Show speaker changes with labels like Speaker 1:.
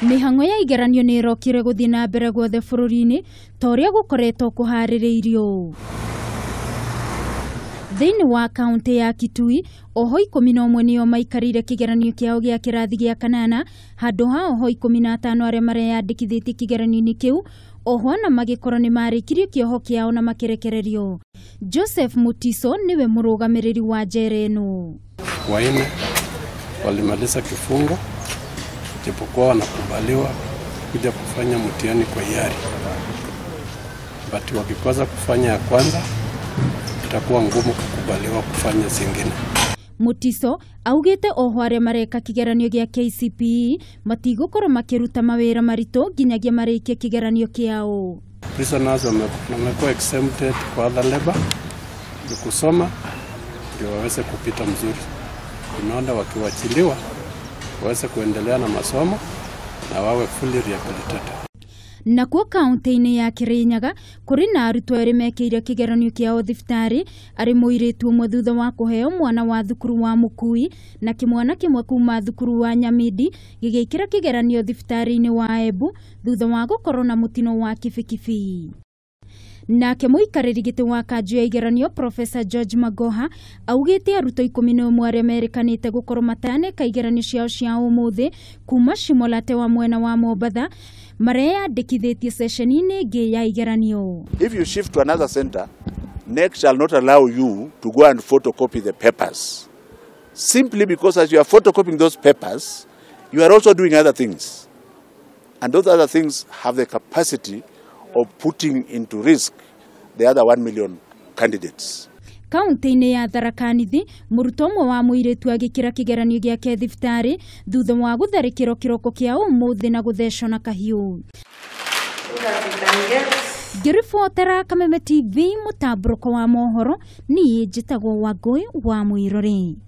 Speaker 1: Mihango ya igeranio ni irokire guthii na mbere guothe bururi-ini toria gukoretwo kuhaririirio. Thiini wa kaunti ya Kitui, oho 11 nio maikarire kigeranio kiao gia kirathi gia kanana, handu ha oho 15 aria mareyandikithitie kigeranio-ini kiu, oho na magikorwo ni marikirie kioho kiao na makirekererio. Joseph Mutiso niwe murugamiriri wa njera ino.
Speaker 2: Waine walimaliza kifungo japokuwa wanakubaliwa kuja kufanya mtihani kwa hiari, but wakikosa kufanya ya kwanza itakuwa ngumu kukubaliwa kufanya zingine.
Speaker 1: Mutiso augite oho aria mareka kigeranio gia KCPE matigukoro makiruta mawira marito nginyagia marikie kigeranio kiao.
Speaker 2: Prisoners wamekuwa exempted kwa other labor kusoma ndio waweze kupita mzuri. Tunaona wakiwachiliwa waweze kuendelea na masomo na wawe fully rehabilitated.
Speaker 1: Nakuo kaunti-ini ya Kirinyaga kuri na arutwo eri mekiire kigeranio kiao thibitari ari muiritu umwe thutha wa kuheo mwana wa thukuru wa Mukui na kimwana kimwe kuma thukuru wa Nyamidi gigiikira kigeranio thibitari-ini wa Embu thutha wa gukorwo na mutino wa kibikibi. Nake muikariri giti wa kanju ya igeranio Professor George Magoha augite arutwo 11 aria merikanite gukorwo matane kaigeranio ciao cia umuthi kuma Shimolate wa mwena wa Mombatha mareyandikithitie session-ini ingi ya igeranio.
Speaker 3: If you shift to another center, NEC shall not allow you to go and photocopy the papers, simply because as you are photocopying those papers, you are also doing other things, and those other things have the capacity of putting into risk the other 1 million candidates.
Speaker 1: Kaunti-ini ya Tharaka Nithi, muruto mwe wa muiritu agikira kigeranio giake thibitari thutha wa gutharikiro kiroko kia umuthi na guthecwo na kahiu. Ngiribotera Kameme TV mutamburuko wa mohoro ni njitagwo Wangui wa Mwirori.